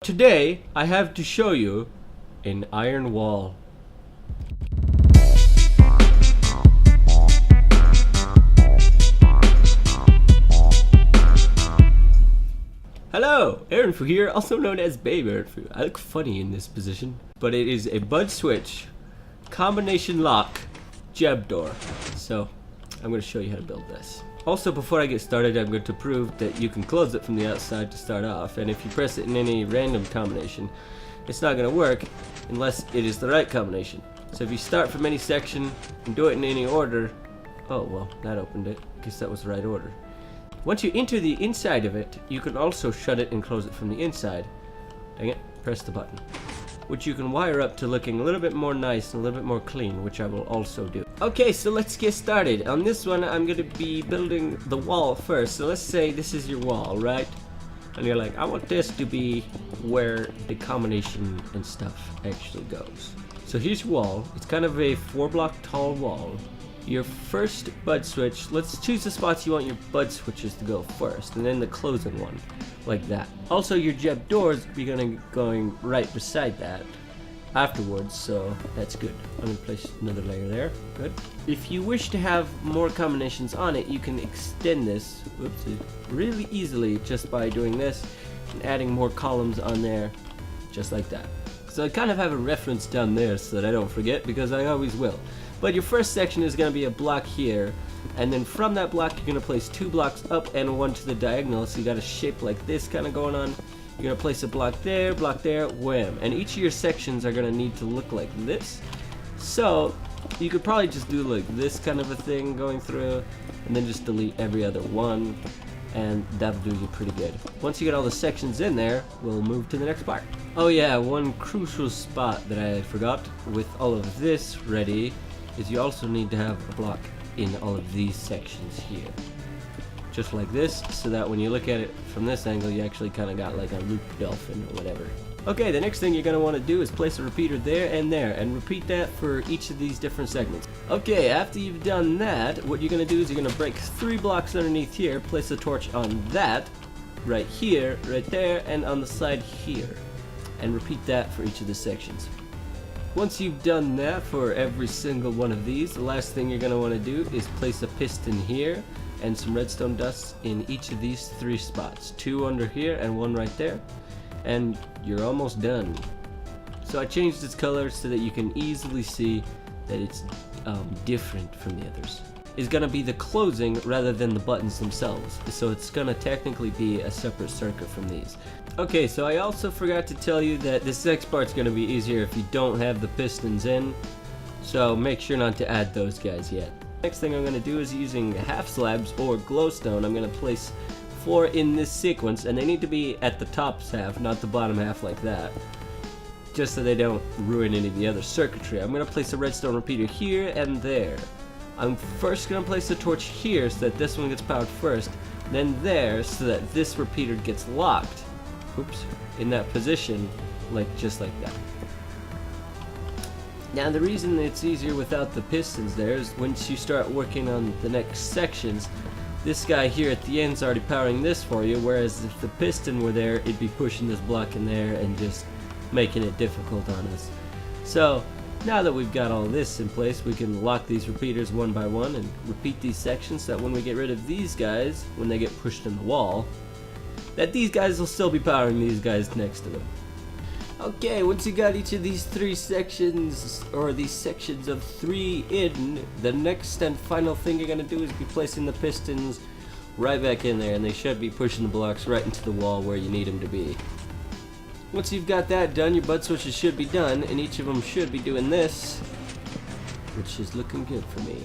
Today, I have to show you an iron wall. Hello, Arinfu here, also known as Baby Arinfu. I look funny in this position, but it is a budswitch combination lock jebdoor. So, I'm going to show you how to build this. Also, before I get started, I'm going to prove that you can close it from the outside to start off, and if you press it in any random combination, it's not going to work unless it is the right combination. So if you start from any section and do it in any order, oh well, that opened it. I guess that was the right order. Once you enter the inside of it, you can also shut it and close it from the inside. Dang it, press the button. Which you can wire up to looking a little bit more nice and a little bit more clean, which I will also do. Okay, so let's get started. On this one, I'm going to be building the wall first. So let's say this is your wall, right? And you're like, I want this to be where the combination and stuff actually goes. So here's your wall. It's kind of a 4-block tall wall. Your first bud switch, let's choose the spots you want your bud switches to go first, and then the closing one, like that. Also, your jeb doors be going right beside that afterwards, so that's good. I'm gonna place another layer there. Good. If you wish to have more combinations on it, you can extend this, whoopsie, really easily just by doing this and adding more columns on there, just like that. So I kind of have a reference down there so that I don't forget, because I always will. But your first section is going to be a block here, and then from that block you're going to place 2 blocks up and 1 to the diagonal, so you got a shape like this kind of going on. You're going to place a block there, wham. And each of your sections are going to need to look like this. So you could probably just do like this kind of a thing going through, and then just delete every other one, and that'll do you pretty good. Once you get all the sections in there, we'll move to the next part. Oh yeah, one crucial spot that I forgot with all of this ready is you also need to have a block in all of these sections here. Just like this, so that when you look at it from this angle, you actually kind of got like a loop dolphin or whatever. Okay, the next thing you're going to want to do is place a repeater there, and repeat that for each of these different segments. Okay, after you've done that, what you're going to do is you're going to break 3 blocks underneath here, place a torch on that, right here, right there, and on the side here. And repeat that for each of the sections. Once you've done that for every single one of these, the last thing you're going to want to do is place a piston here and some redstone dust in each of these 3 spots. 2 under here and 1 right there. And you're almost done. So I changed its color so that you can easily see that it's different from the others. It's going to be the closing rather than the buttons themselves, so it's going to technically be a separate circuit from these. Okay, so I also forgot to tell you that this next part's going to be easier if you don't have the pistons in, so make sure not to add those guys yet. Next thing I'm going to do is using half slabs or glowstone. I'm going to place 4 in this sequence, and they need to be at the top half, not the bottom half like that, just so they don't ruin any of the other circuitry. I'm going to place a redstone repeater here and there. I'm first going to place the torch here so that this one gets powered first, then there so that this repeater gets locked, oops, in that position, just like that. Now the reason it's easier without the pistons there is once you start working on the next sections, this guy here at the end is already powering this for you, whereas if the piston were there, it'd be pushing this block in there and just making it difficult on us. So now that we've got all this in place, we can lock these repeaters one by one and repeat these sections so that when we get rid of these guys, when they get pushed in the wall, that these guys will still be powering these guys next to them. Okay, once you got each of these 3 sections, or these sections of 3 in, the next and final thing you're going to do is be placing the pistons right back in there, and they should be pushing the blocks right into the wall where you need them to be. Once you've got that done, your bud switches should be done, and each of them should be doing this, which is looking good for me.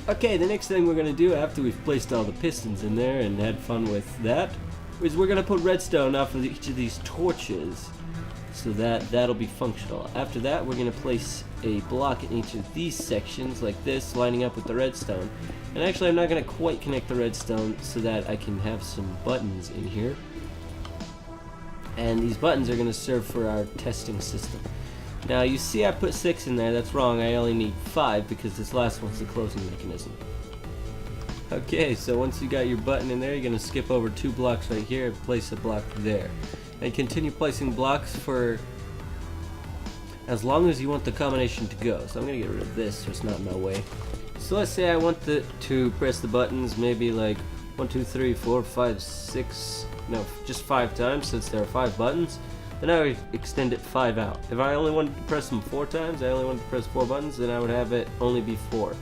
Okay, the next thing we're going to do after we've placed all the pistons in there and had fun with that, is we're going to put redstone off of each of these torches, so that'll be functional. After that, we're going to place a block in each of these sections, like this, lining up with the redstone. And actually, I'm not going to quite connect the redstone so that I can have some buttons in here. And these buttons are going to serve for our testing system. Now you see I put 6 in there, that's wrong, I only need 5 because this last one's the closing mechanism. Okay, so once you got your button in there, you're going to skip over 2 blocks right here and place a block there. and continue placing blocks for as long as you want the combination to go. So I'm gonna get rid of this so it's not in my way. So let's say I want to press the buttons maybe like 1, 2, 3, 4, 5, 6, no, just 5 times since there are 5 buttons. Then I would extend it 5 out. If I only wanted to press them 4 times, I only wanted to press 4 buttons, then I would have it only be 4.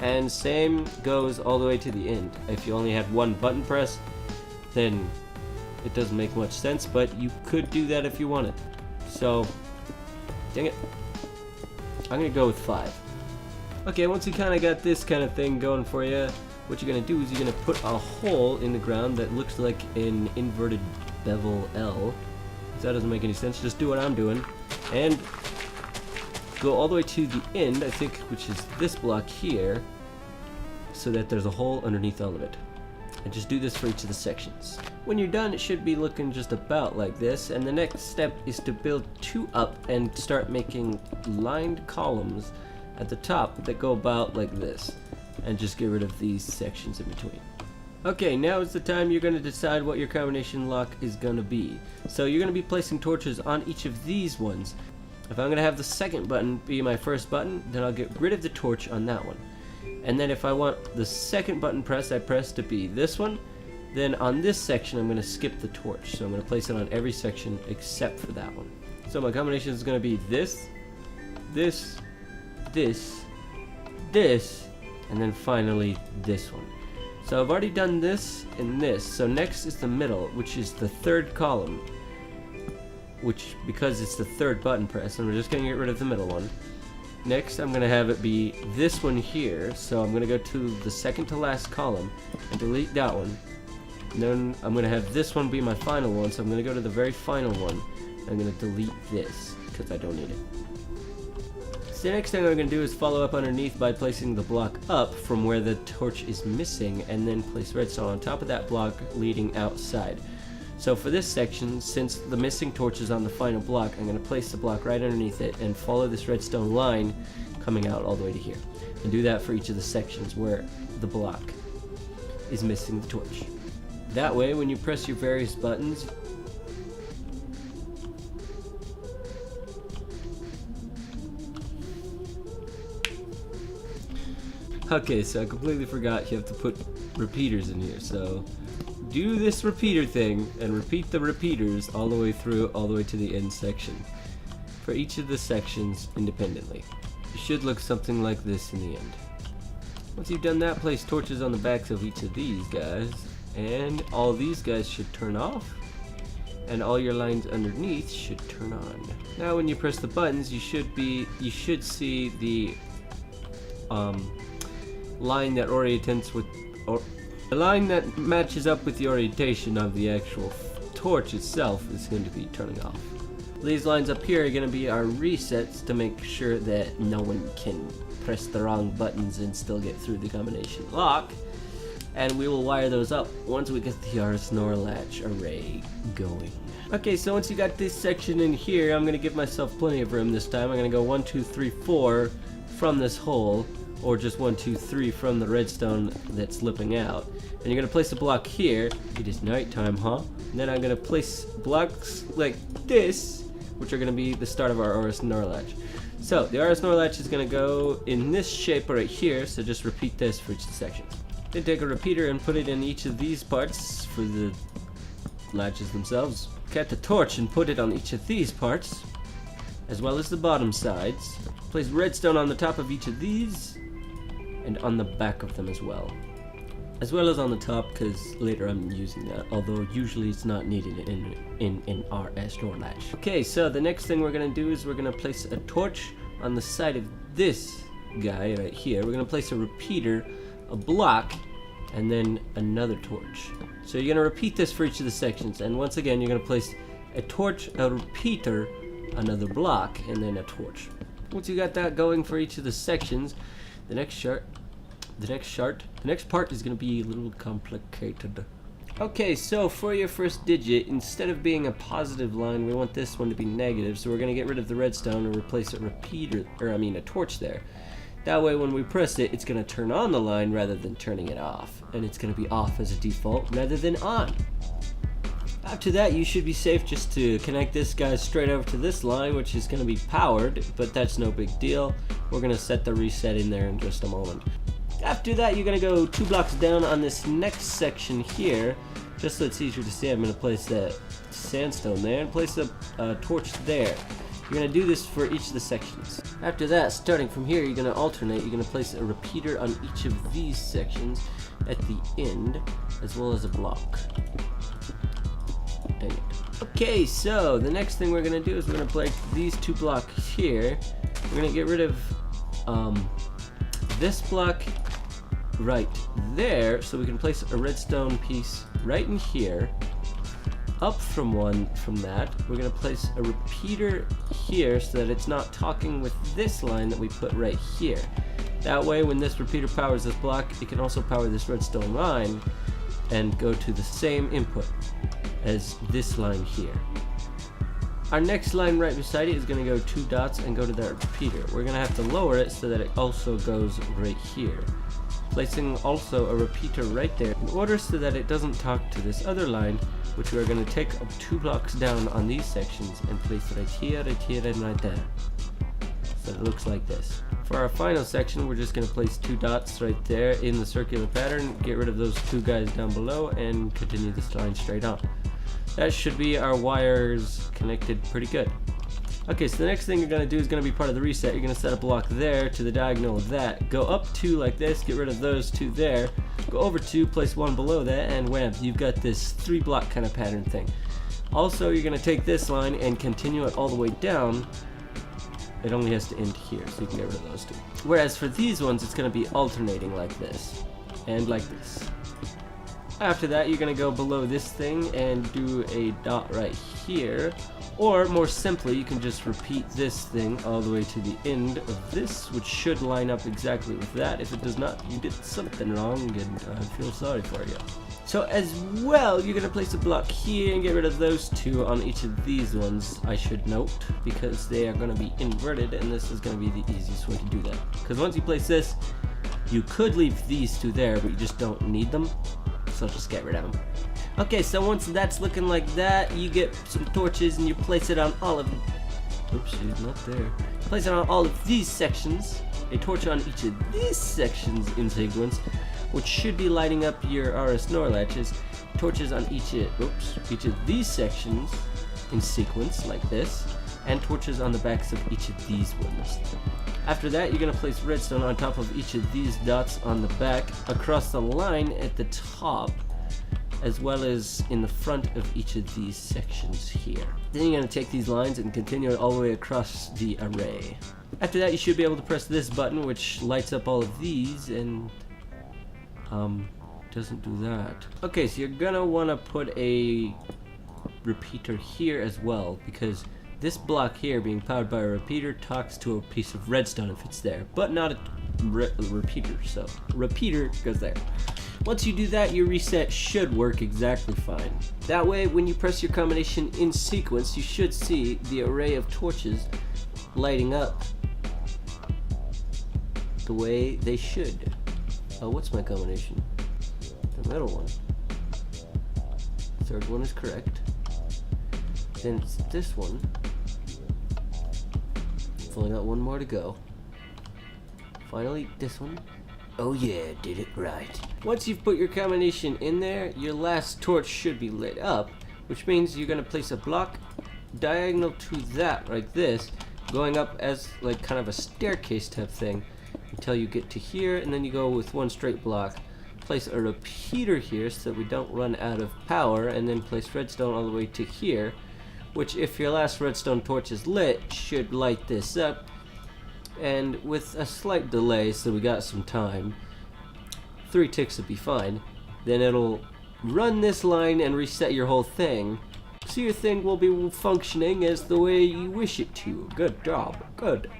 And same goes all the way to the end. If you only had 1 button press, then it doesn't make much sense, but you could do that if you wanted. So, dang it. I'm gonna go with 5. Okay, once you kind of got this kind of thing going for you, what you're gonna do is you're gonna put a hole in the ground that looks like an inverted bevel L. That doesn't make any sense. Just do what I'm doing and go all the way to the end, I think, which is this block here, so that there's a hole underneath all of it. And just do this for each of the sections. When you're done, it should be looking just about like this, and the next step is to build 2 up and start making lined columns at the top that go about like this, and just get rid of these sections in between. Okay, now is the time you're going to decide what your combination lock is going to be. So you're going to be placing torches on each of these ones. If I'm going to have the second button be my first button, then I'll get rid of the torch on that one. And then if I want the second button press I press to be this one, then on this section I'm going to skip the torch. So I'm going to place it on every section except for that one. So my combination is going to be this, this, this, this, and then finally this one. So I've already done this and this, so next is the middle, which is the 3rd column, which, because it's the 3rd button press, and we're just going to get rid of the middle one. Next I'm going to have it be this one here, so I'm going to go to the 2nd to last column and delete that one. And then I'm going to have this one be my final one, so I'm going to go to the very final one, and I'm going to delete this, because I don't need it. The next thing I'm going to do is follow up underneath by placing the block up from where the torch is missing, and then place redstone on top of that block leading outside. So for this section, since the missing torch is on the final block, I'm going to place the block right underneath it and follow this redstone line coming out all the way to here. And do that for each of the sections where the block is missing the torch. That way, when you press your various buttons, okay, so I completely forgot you have to put repeaters in here, so do this repeater thing and repeat the repeaters all the way through, all the way to the end section for each of the sections independently. It should look something like this in the end. Once you've done that, place torches on the backs of each of these guys, and all these guys should turn off, and all your lines underneath should turn on. Now when you press the buttons, you should see the line that orientates with, or the line that matches up with the orientation of the actual torch itself is going to be turning off. These lines up here are going to be our resets to make sure that no one can press the wrong buttons and still get through the combination lock. And we will wire those up once we get the REDSTONE latch array going. Okay, so once you got this section in here, I'm going to give myself plenty of room this time. I'm going to go 1, 2, 3, 4 from this hole, or just 1, 2, 3 from the redstone that's slipping out. And you're going to place a block here. It is nighttime, huh? And then I'm going to place blocks like this, which are going to be the start of our REDSTONE latch. So the REDSTONE latch is going to go in this shape right here, so just repeat this for each of the sections. Then take a repeater and put it in each of these parts for the latches themselves. Get the torch and put it on each of these parts, as well as the bottom sides. Place redstone on the top of each of these, and on the back of them as well as on the top, because later I'm using that, although usually it's not needed in our REDSTONE latch. Okay, so the next thing we're going to do is we're going to place a torch on the side of this guy right here. We're going to place a repeater, a block, and then another torch. So you're going to repeat this for each of the sections, and once again you're going to place a torch, a repeater, another block, and then a torch. Once you got that going for each of the sections, the next part is going to be a little complicated. Okay, so for your first digit, instead of being a positive line, we want this one to be negative, so we're going to get rid of the redstone and replace a torch there. That way when we press it, it's going to turn on the line rather than turning it off, and it's going to be off as a default rather than on. After that, you should be safe just to connect this guy straight over to this line, which is going to be powered, but that's no big deal. We're going to set the reset in there in just a moment. After that, you're going to go 2 blocks down on this next section here. Just so it's easier to see, I'm going to place that sandstone there and place a torch there. You're going to do this for each of the sections. After that, starting from here, you're going to alternate. You're going to place a repeater on each of these sections at the end, as well as a block. Dang it. Okay, so the next thing we're going to do is we're going to break these 2 blocks here. We're going to get rid of this block right there, so we can place a redstone piece right in here. Up from that, we're going to place a repeater here so that it's not talking with this line that we put right here. That way, when this repeater powers this block, it can also power this redstone line and go to the same input as this line here. Our next line right beside it is going to go 2 dots and go to that repeater. We're going to have to lower it so that it also goes right here. Placing also a repeater right there in order so that it doesn't talk to this other line, which we're going to take up 2 blocks down on these sections and place it right here, and right there. So it looks like this. For our final section, we're just going to place 2 dots right there in the circular pattern, get rid of those 2 guys down below, and continue this line straight on. That should be our wires connected pretty good. Okay, so the next thing you're going to do is going to be part of the reset. You're going to set a block there to the diagonal of that. Go up 2 like this, get rid of those 2 there. Go over 2, place 1 below that, and wham, you've got this 3 block kind of pattern thing. Also, you're going to take this line and continue it all the way down. It only has to end here, so you can get rid of those 2. Whereas for these ones, it's going to be alternating like this, and like this. After that, you're going to go below this thing and do a dot right here. Or, more simply, you can just repeat this thing all the way to the end of this, which should line up exactly with that. If it does not, you did something wrong, and I feel sorry for you. So, as well, you're going to place a block here and get rid of those 2 on each of these ones, I should note, because they are going to be inverted, and this is going to be the easiest way to do that. Because once you place this, you could leave these 2 there, but you just don't need them, so just get rid of them. Okay, so once that's looking like that, you get some torches and you place it on all of them. Oops, she's not there. Place it on all of these sections. A torch on each of these sections in sequence, which should be lighting up your RS-NOR latches. Torches on each of these sections in sequence, like this. And torches on the backs of each of these ones. After that, you're going to place redstone on top of each of these dots on the back, across the line at the top, as well as in the front of each of these sections here. Then you're going to take these lines and continue it all the way across the array. After that, you should be able to press this button, which lights up all of these, and doesn't do that. Okay, so you're going to want to put a repeater here as well, because this block here, being powered by a repeater, talks to a piece of redstone if it's there, but not a repeater, so repeater goes there. Once you do that, your reset should work exactly fine. That way, when you press your combination in sequence, you should see the array of torches lighting up the way they should. Oh, what's my combination? The middle one. The third one is correct. Then it's this one. I've only got 1 more to go. Finally, this one. Oh yeah, did it right. Once you've put your combination in there, your last torch should be lit up, which means you're going to place a block diagonal to that, like this, going up as like kind of a staircase type thing until you get to here, and then you go with 1 straight block. Place a repeater here so that we don't run out of power, and then place redstone all the way to here, which if your last redstone torch is lit, should light this up. And with a slight delay, so we got some time, 3 ticks would be fine. Then it'll run this line and reset your whole thing, so your thing will be functioning as the way you wish it to. Good job, good.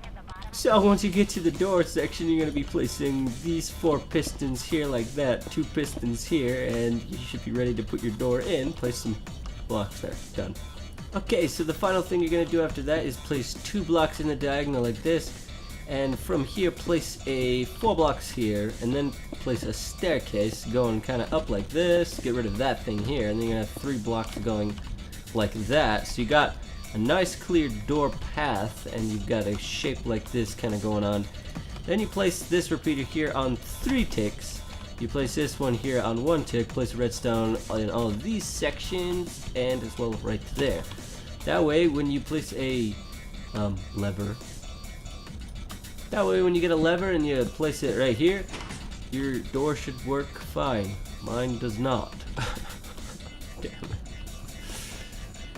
So once you get to the door section, you're going to be placing these 4 pistons here like that, 2 pistons here, and you should be ready to put your door in. Place some blocks there, done. Okay, so the final thing you're going to do after that is place 2 blocks in the diagonal like this, And from here, place a 4 blocks here, and then place a staircase going kind of up like this. Get rid of that thing here, and then you're gonna have 3 blocks going like that. So you got a nice clear door path, and you've got a shape like this kind of going on. Then you place this repeater here on 3 ticks. You place this one here on 1 tick. Place a redstone in all of these sections, and as well right there. That way, when you place a lever. That way, when you get a lever and you place it right here, your door should work fine. Mine does not. Damn it.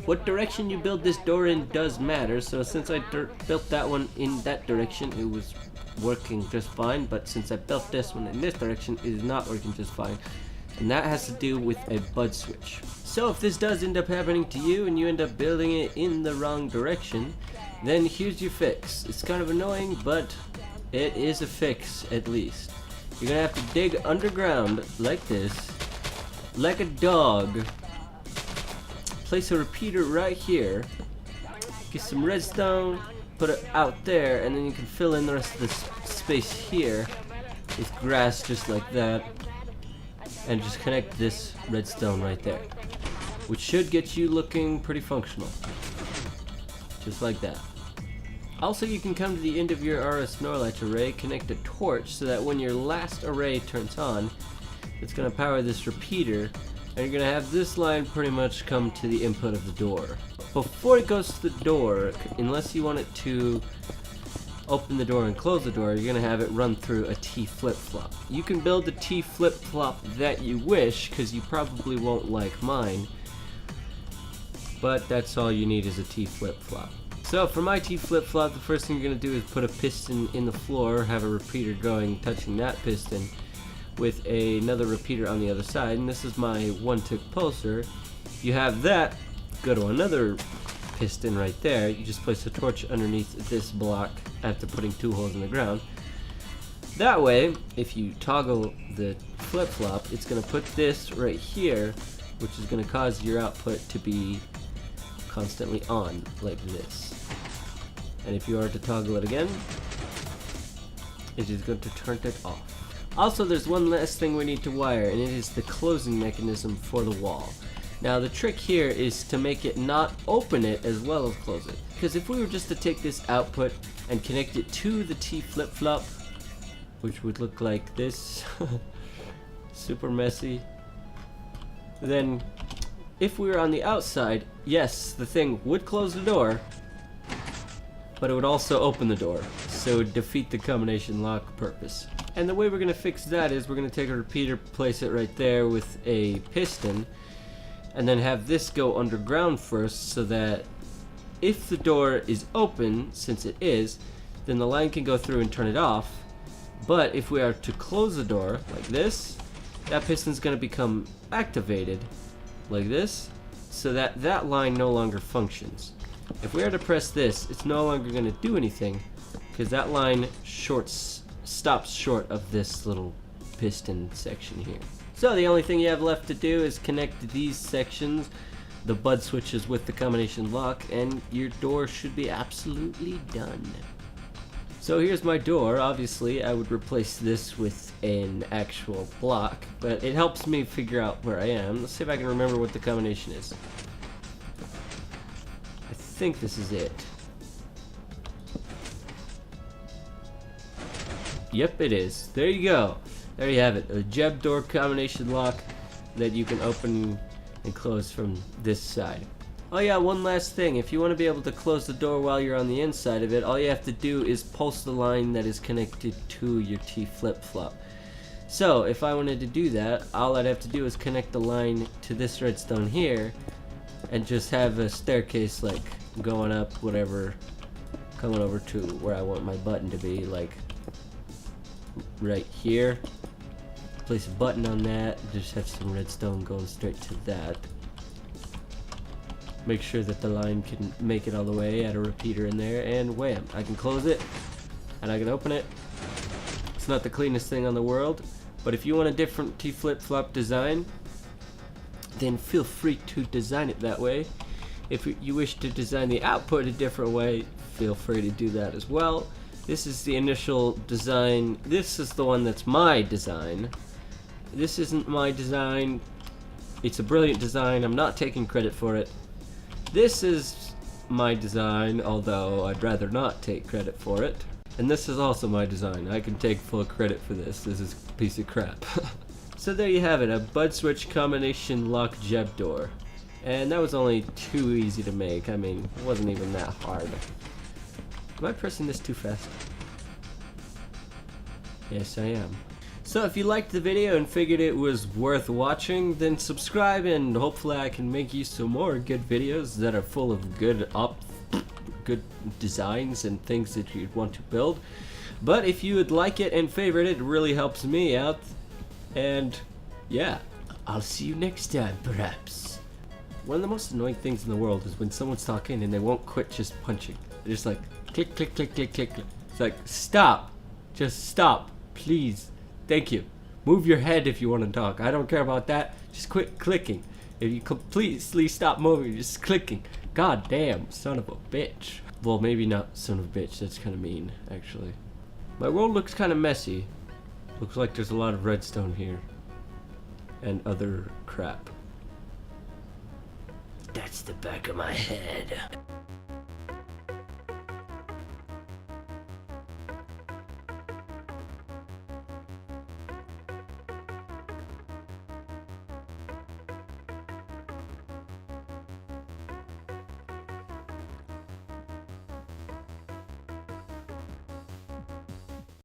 What direction you build this door in does matter, so since I built that one in that direction, it was working just fine, but since I built this one in this direction, it is not working just fine. And that has to do with a bud switch. So if this does end up happening to you and you end up building it in the wrong direction, then here's your fix. It's kind of annoying, but it is a fix at least. You're gonna have to dig underground like this, like a dog. Place a repeater right here. Get some redstone, put it out there, and then you can fill in the rest of this space here with grass just like that. And just connect this redstone right there, which should get you looking pretty functional. Just like that. Also, you can come to the end of your RS Norlight array, connect a torch so that when your last array turns on, it's going to power this repeater, and you're going to have this line pretty much come to the input of the door. Before it goes to the door, unless you want it to open the door and close the door, you're going to have it run through a T flip-flop. You can build the T flip-flop that you wish, because you probably won't like mine, but that's all you need is a T flip-flop. So for my T flip-flop, the first thing you're going to do is put a piston in the floor, have a repeater going, touching that piston, with another repeater on the other side, and this is my 1-tick pulsar. You have that, go to another piston right there, you just place a torch underneath this block after putting 2 holes in the ground. That way, if you toggle the flip-flop, it's going to put this right here, which is going to cause your output to be constantly on, like this. And if you are to toggle it again, it is going to turn it off. Also, there's one last thing we need to wire, and it is the closing mechanism for the wall. Now the trick here is to make it not open it as well as close it. Because if we were just to take this output and connect it to the T flip-flop, which would look like this, super messy, then if we were on the outside, yes, the thing would close the door, but it would also open the door, so it would defeat the combination lock purpose. And the way we're going to fix that is we're going to take a repeater, place it right there with a piston, and then have this go underground first, so that if the door is open, since it is, then the line can go through and turn it off. But if we are to close the door like this, that piston's going to become activated like this, so that that line no longer functions. If we are to press this, it's no longer going to do anything, because that line stops short of this little piston section here. So the only thing you have left to do is connect these sections, the bud switches with the combination lock, and your door should be absolutely done. So here's my door. Obviously I would replace this with an actual block, but it helps me figure out where I am. Let's see if I can remember what the combination is. I think this is it. Yep, it is. There you go. There you have it. A jebdoor combination lock that you can open and close from this side. Oh yeah, one last thing. If you want to be able to close the door while you're on the inside of it, all you have to do is pulse the line that is connected to your T flip-flop. So if I wanted to do that, all I'd have to do is connect the line to this redstone here and just have a staircase like going up, whatever, coming over to where I want my button to be, like right here. Place a button on that, just have some redstone going straight to that. Make sure that the line can make it all the way, add a repeater in there, and wham, I can close it and I can open it. It's not the cleanest thing on the world, but if you want a different T flip-flop design, then feel free to design it that way. If you wish to design the output a different way, feel free to do that as well. This is the initial design. This is the one that's my design. This isn't my design. It's a brilliant design. I'm not taking credit for it. This is my design, although I'd rather not take credit for it. And this is also my design. I can take full credit for this. This is a piece of crap. So there you have it, a budswitch combination lock jebdoor. And that was only too easy to make. I mean, it wasn't even that hard. Am I pressing this too fast? Yes, I am. So if you liked the video and figured it was worth watching, then subscribe and hopefully I can make you some more good videos that are full of good designs and things that you'd want to build. But if you would like it and favorite it, it really helps me out. And yeah, I'll see you next time, perhaps. One of the most annoying things in the world is when someone's talking and they won't quit just punching. They're just like, click, click, click, click, click, click. It's like, stop. Just stop, please. Thank you. Move your head if you want to talk. I don't care about that. Just quit clicking. If you completely stop moving, just clicking. God damn, son of a bitch. Well, maybe not son of a bitch. That's kind of mean, actually. My world looks kind of messy. Looks like there's a lot of redstone here. And other crap. That's the back of my head.